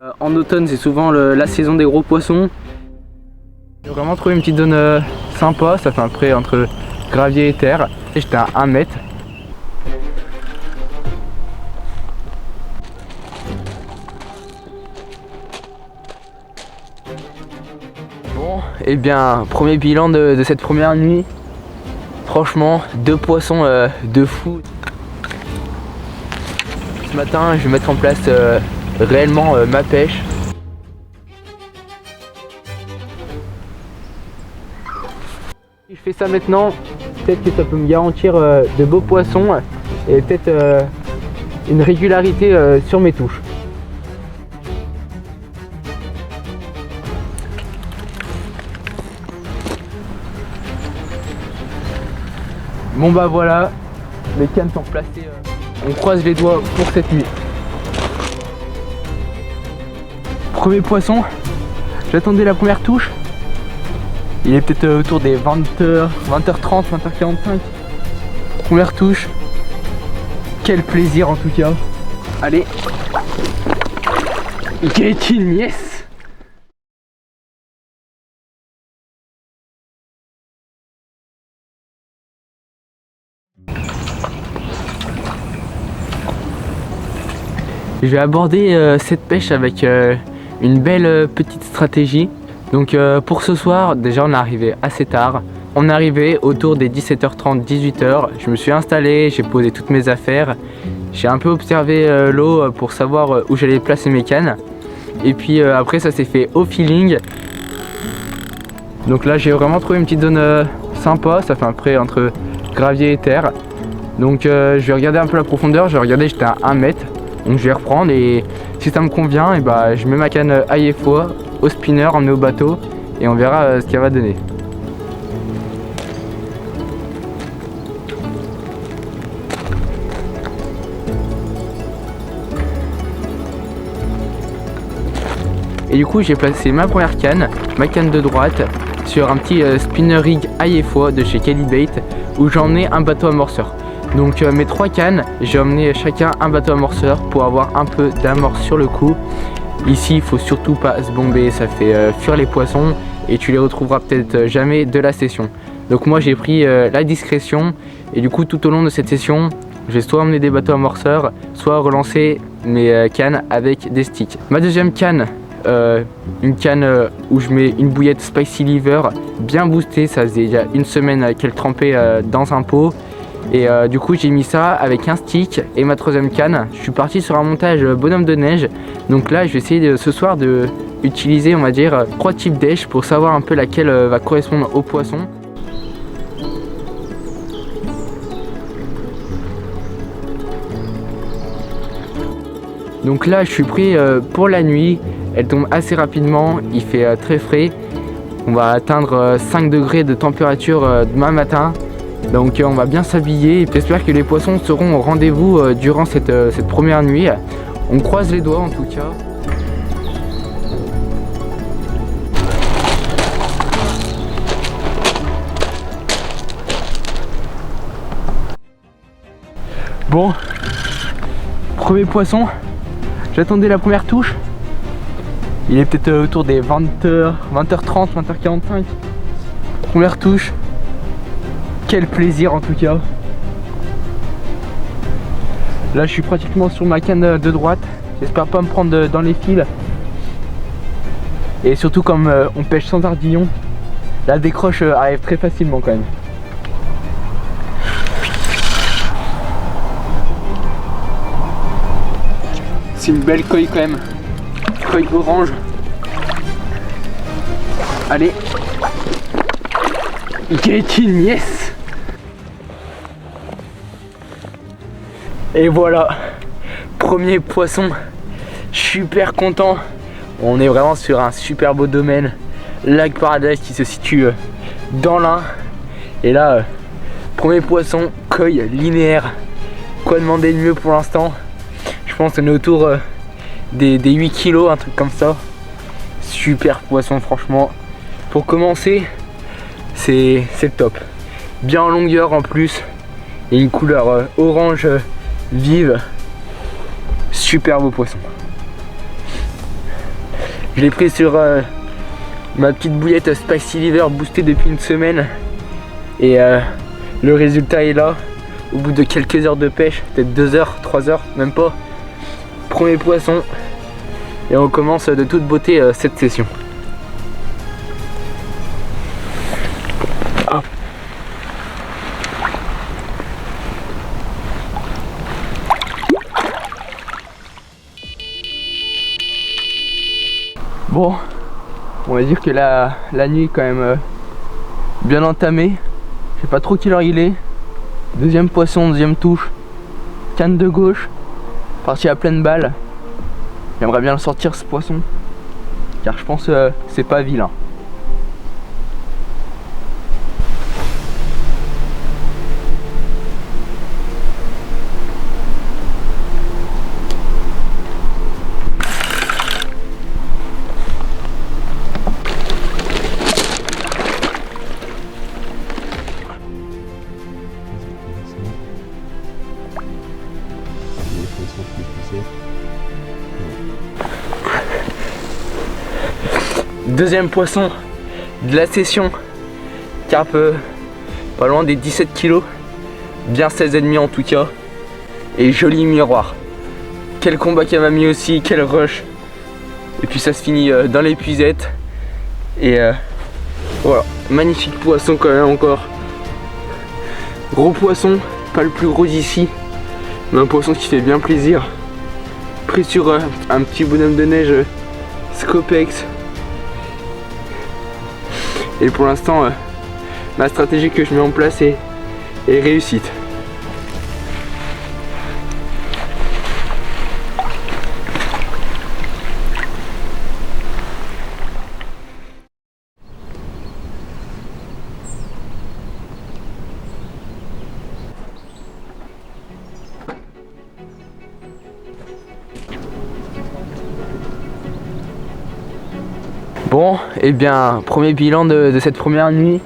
En automne, c'est souvent la saison des gros poissons. J'ai vraiment trouvé une petite zone sympa, ça fait un près entre gravier et terre. Et j'étais à 1 mètre. Bon, et bien, premier bilan de cette première nuit. Franchement, 2 poissons de fou. Ce matin, je vais mettre en place réellement ma pêche. Si je fais ça maintenant, peut-être que ça peut me garantir de beaux poissons et peut-être une régularité sur mes touches. Bon bah voilà, les cannes sont placées. On croise les doigts pour cette nuit. Premier poisson, j'attendais la première touche. Il est peut-être autour des 20h, 20h30, 20h45. Première touche. Quel plaisir en tout cas. Allez. Get in, yes. Je vais aborder cette pêche avec une belle petite stratégie. Donc pour ce soir, déjà on est arrivé assez tard. On est arrivé autour des 17h30, 18h. Je me suis installé, j'ai posé toutes mes affaires. J'ai un peu observé l'eau pour savoir où j'allais placer mes cannes. Et puis après ça s'est fait au feeling. Donc là j'ai vraiment trouvé une petite zone sympa. Ça fait un près entre gravier et terre. Donc je vais regarder un peu la profondeur. Je vais regarder, j'étais à 1 mètre. Donc je vais reprendre et si ça me convient, et bah, je mets ma canne AIFO au spinner, emmener au bateau et on verra ce qu'elle va donner. Et du coup j'ai placé ma première canne, ma canne de droite, sur un petit spinner rig AIFO de chez Kelly Bait où j'ai emmené un bateau amorceur. Donc mes 3 cannes, j'ai emmené chacun un bateau amorceur pour avoir un peu d'amorce sur le coup. Ici il faut surtout pas se bomber, ça fait fuir les poissons et tu les retrouveras peut-être jamais de la session. Donc moi j'ai pris la discrétion et du coup tout au long de cette session, je vais soit emmener des bateaux amorceurs, soit relancer mes cannes avec des sticks. Ma deuxième canne, une canne où je mets une bouillette Spicy Liver bien boostée, ça faisait déjà une semaine qu'elle trempait dans un pot. Et du coup j'ai mis ça avec un stick et ma troisième canne. Je suis parti sur un montage bonhomme de neige. Donc là je vais essayer ce soir de utiliser, on va dire, 3 types d'èches pour savoir un peu laquelle va correspondre au poisson. Donc là je suis pris pour la nuit. Elle tombe assez rapidement, il fait très frais. On va atteindre 5 degrés de température demain matin. Donc on va bien s'habiller et j'espère que les poissons seront au rendez-vous durant cette première nuit. On croise les doigts en tout cas. Bon, premier poisson, j'attendais la première touche. Il est peut-être autour des 20h, 20h30, 20h45. Première touche. Quel plaisir en tout cas. Là je suis pratiquement sur ma canne de droite. J'espère pas me prendre dans les fils. Et surtout comme on pêche sans ardillon, la décroche arrive très facilement quand même. C'est une belle coille quand même. Coille orange. Allez. Get in, yes. Et voilà, premier poisson, super content. On est vraiment sur un super beau domaine, lac Paradise qui se situe dans l'Ain. Et là, premier poisson, coille linéaire. Quoi demander de mieux pour l'instant? Je pense qu'on est autour des 8 kilos, un truc comme ça. Super poisson franchement. Pour commencer, c'est top. Bien en longueur en plus. Et une couleur orange vive. Super beau poisson. Je l'ai pris sur ma petite bouillette Spicy Liver boostée depuis une semaine. Et le résultat est là. Au bout de quelques heures de pêche, peut-être 2 heures, 3 heures, même pas. Premier poisson. Et on commence de toute beauté cette session. Ah. Bon, on va dire que la nuit est quand même bien entamée. Je sais pas trop quelle heure il est. Deuxième poisson, deuxième touche. Canne de gauche. Parti à pleine balle. J'aimerais bien le sortir ce poisson. Car je pense que c'est pas vilain. Deuxième poisson de la session. Carpe pas loin des 17 kg. Bien 16,5 en tout cas. Et joli miroir. Quel combat qu'elle m'a mis aussi, quel rush. Et puis ça se finit dans l'épuisette. Et voilà, magnifique poisson quand même encore. Gros poisson, pas le plus gros d'ici. Mais un poisson qui fait bien plaisir. Pris sur un petit bonhomme de neige Scopex. Et pour l'instant, ma stratégie que je mets en place est réussite. Bon, et bien, premier bilan de cette première nuit.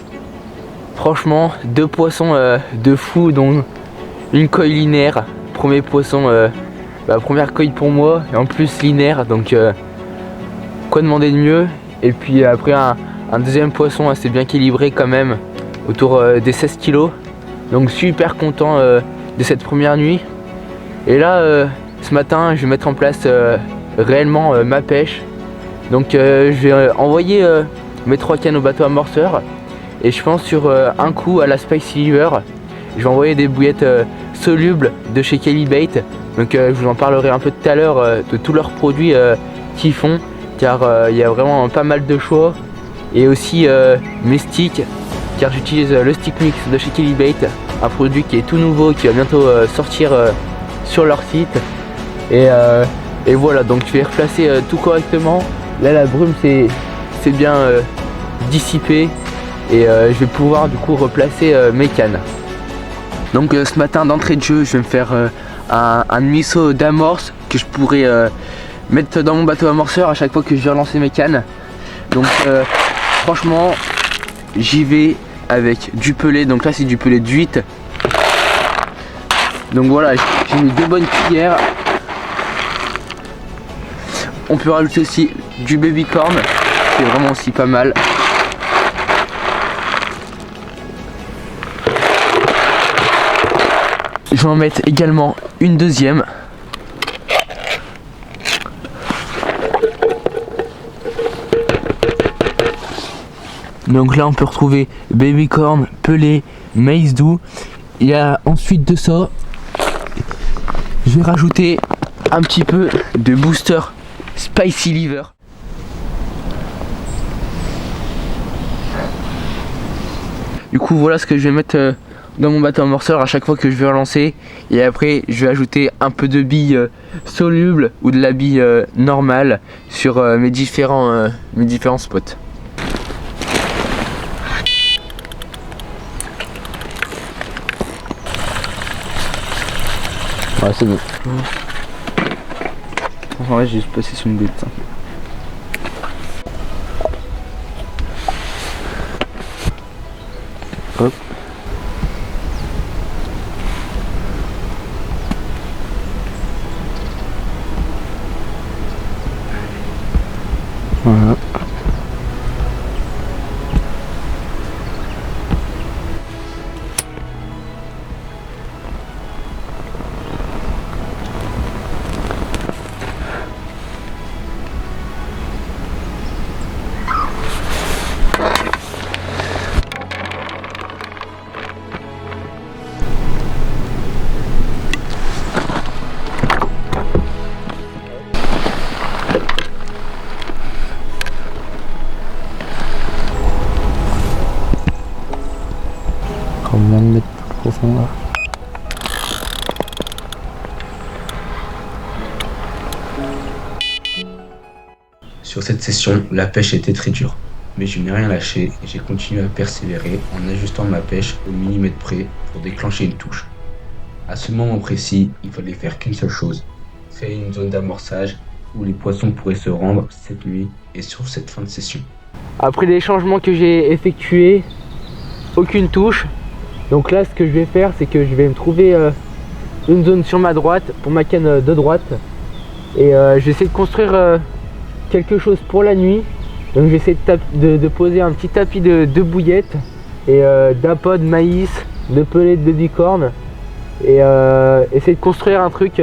Franchement, 2 poissons de fou, dont une coille linéaire. Premier poisson, première coille pour moi, et en plus linéaire, donc quoi demander de mieux. Et puis après un deuxième poisson assez bien équilibré quand même, autour des 16 kg. Donc super content de cette première nuit. Et là, ce matin, je vais mettre en place réellement ma pêche. Donc je vais envoyer mes 3 cannes au bateau amorceur. Et je pense sur un coup à la Spicy Liver, je vais envoyer des bouillettes solubles de chez Kelly Bait. Donc je vous en parlerai un peu tout à l'heure de tous leurs produits qu'ils font. Car il y a vraiment pas mal de choix. Et aussi mes sticks, car j'utilise le stick mix de chez Kelly Bait. Un produit qui est tout nouveau, qui va bientôt sortir sur leur site. Et voilà, donc je vais replacer tout correctement. Là la brume c'est bien dissipé. Et je vais pouvoir du coup replacer mes cannes. Donc ce matin d'entrée de jeu, je vais me faire un miso d'amorce que je pourrais mettre dans mon bateau amorceur à chaque fois que je vais relancer mes cannes. Donc franchement, j'y vais avec du pelé. Donc là c'est du pelé d'huître. Donc voilà, j'ai mis 2 bonnes cuillères. On peut rajouter aussi du baby corn, c'est vraiment aussi pas mal. Je vais en mettre également une deuxième. Donc là on peut retrouver baby corn, pelé, maïs doux. Il y a ensuite de ça, je vais rajouter un petit peu de booster Spicy Liver. Du coup voilà ce que je vais mettre dans mon bateau amorceur à chaque fois que je vais relancer. Et après je vais ajouter un peu de bille soluble ou de la bille normale sur mes différents spots. Ouais, c'est bon. En vrai j'ai juste passé sur une bête. Hop. Voilà. Combien de mètres de profondeur? Sur cette session, la pêche était très dure, mais je n'ai rien lâché et j'ai continué à persévérer en ajustant ma pêche au millimètre près pour déclencher une touche. À ce moment précis, il fallait faire qu'une seule chose, créer une zone d'amorçage où les poissons pourraient se rendre cette nuit et sur cette fin de session. Après les changements que j'ai effectués, aucune touche. Donc là, ce que je vais faire, c'est que je vais me trouver une zone sur ma droite pour ma canne de droite. Et je vais essayer de construire quelque chose pour la nuit. Donc je vais essayer de poser un petit tapis de bouillettes et d'appât de maïs, de pelets de bicorne. Et essayer de construire un truc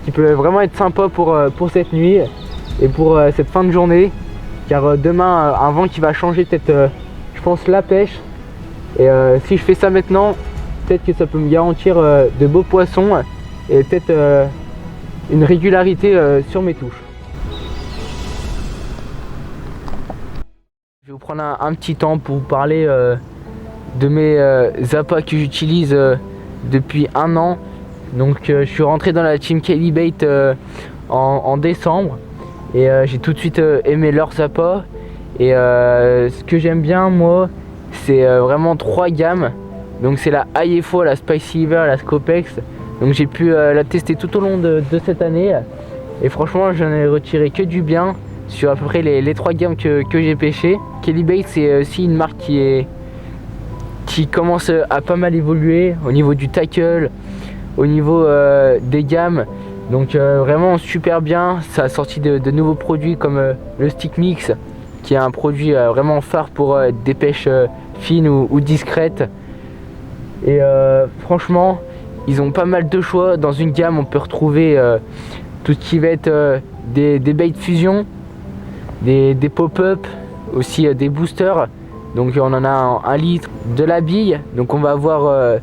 qui peut vraiment être sympa pour cette nuit et pour cette fin de journée. Car demain, un vent qui va changer peut-être, je pense, la pêche. Et si je fais ça maintenant, peut-être que ça peut me garantir de beaux poissons et peut-être une régularité sur mes touches. Je vais vous prendre un petit temps pour vous parler de mes appâts que j'utilise depuis 1 an. Donc je suis rentré dans la team Kelly en décembre et j'ai tout de suite aimé leurs appâts. Et ce que j'aime bien moi, c'est vraiment 3 gammes. Donc c'est la IFO, la Spicy Liver, la Scopex. Donc j'ai pu la tester tout au long de cette année. Et franchement j'en ai retiré que du bien sur à peu près les 3 gammes que j'ai pêché. Kelly Bait, c'est aussi une marque qui commence à pas mal évoluer au niveau du tackle, au niveau des gammes. Donc vraiment super bien. Ça a sorti de nouveaux produits comme le Stick Mix, qui est un produit vraiment phare pour des pêches fines ou discrètes. Et franchement, ils ont pas mal de choix. Dans une gamme, on peut retrouver tout ce qui va être des bait fusion, des pop-up, aussi des boosters. Donc on en a 1 litre, de la bille. Donc on va avoir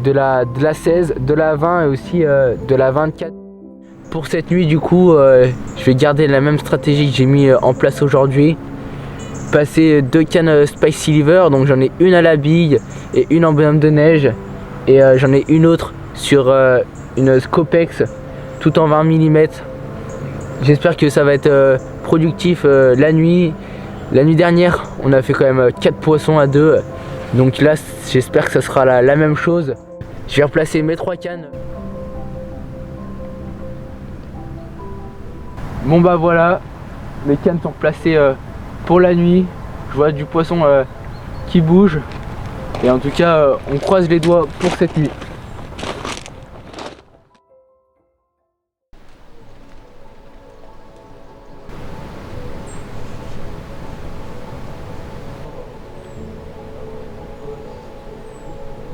de la 16, de la 20 et aussi de la 24. Pour cette nuit, du coup, je vais garder la même stratégie que j'ai mis en place aujourd'hui. Passer 2 cannes Spicy Liver, donc j'en ai une à la bille et une en bonhomme de neige, et j'en ai une autre sur une Scopex tout en 20 mm. J'espère que ça va être productif la nuit. La nuit dernière on a fait quand même 4 poissons à 2, donc là j'espère que ça sera la même chose. Je vais replacer mes 3 cannes. Bon bah voilà, mes cannes sont replacées pour la nuit. Je vois du poisson qui bouge, et en tout cas on croise les doigts pour cette nuit.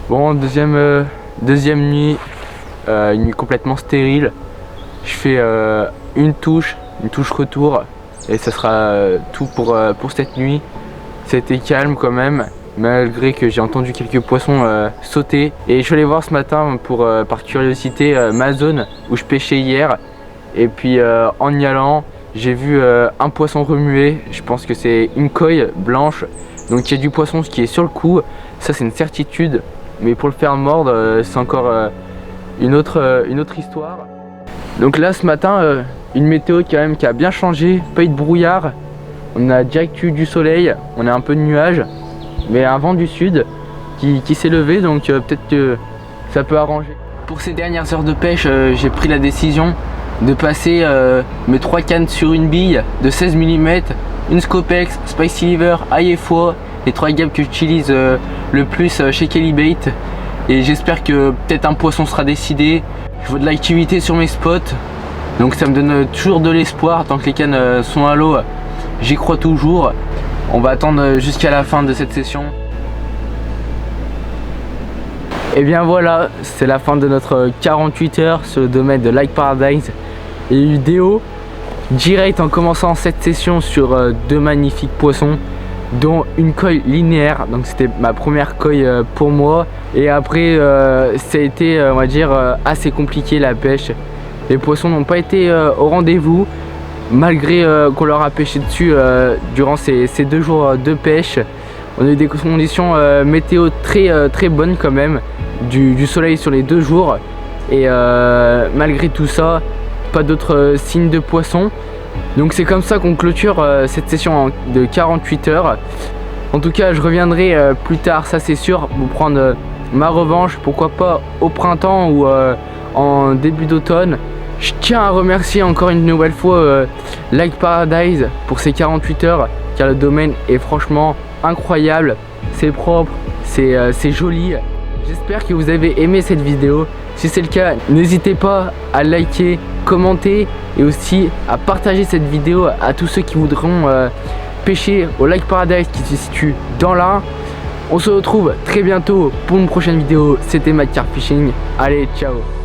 Bon, deuxième nuit, une nuit complètement stérile. Je fais une touche retour, et ça sera tout pour cette nuit. C'était calme quand même, malgré que j'ai entendu quelques poissons sauter. Et je suis allé voir ce matin par curiosité ma zone où je pêchais hier. Et puis en y allant, j'ai vu un poisson remuer. Je pense que c'est une coille blanche. Donc il y a du poisson qui est sur le coup, ça c'est une certitude. Mais pour le faire mordre, c'est encore une autre histoire. Donc là ce matin, une météo quand même qui a bien changé, pas eu de brouillard. On a direct eu du soleil, on a un peu de nuages, mais un vent du sud qui s'est levé, donc peut-être que ça peut arranger. Pour ces dernières heures de pêche, j'ai pris la décision de passer mes 3 cannes sur une bille de 16 mm, une Scopex, Spicy Liver, IFO, les 3 gammes que j'utilise le plus chez Kelly Bait. Et j'espère que peut-être un poisson sera décidé. Je vois de l'activité sur mes spots, donc ça me donne toujours de l'espoir tant que les cannes sont à l'eau. j'y crois toujours. On va attendre jusqu'à la fin de cette session. Et bien voilà, c'est la fin de notre 48 heures sur le domaine de Lake Paradise. Et vidéo direct en commençant cette session sur 2 magnifiques poissons, dont une coille linéaire. Donc c'était ma première coille pour moi. Et après ça a été on va dire assez compliqué la pêche. Les poissons n'ont pas été au rendez-vous malgré qu'on leur a pêché dessus durant ces 2 jours de pêche. On a eu des conditions météo très bonnes quand même, du soleil sur les 2 jours. Et malgré tout ça, pas d'autres signes de poissons. Donc c'est comme ça qu'on clôture cette session de 48 heures. En tout cas je reviendrai plus tard, ça c'est sûr, pour prendre ma revanche, pourquoi pas au printemps ou en début d'automne. Je tiens à remercier encore une nouvelle fois Lake Paradise pour ces 48 heures, car le domaine est franchement incroyable, c'est propre, c'est joli. J'espère que vous avez aimé cette vidéo. Si c'est le cas, n'hésitez pas à liker, commenter et aussi à partager cette vidéo à tous ceux qui voudront pêcher au Lake Paradise qui se situe dans l'Ain. On se retrouve très bientôt pour une prochaine vidéo. C'était Mad Carp Fishing. Allez, ciao.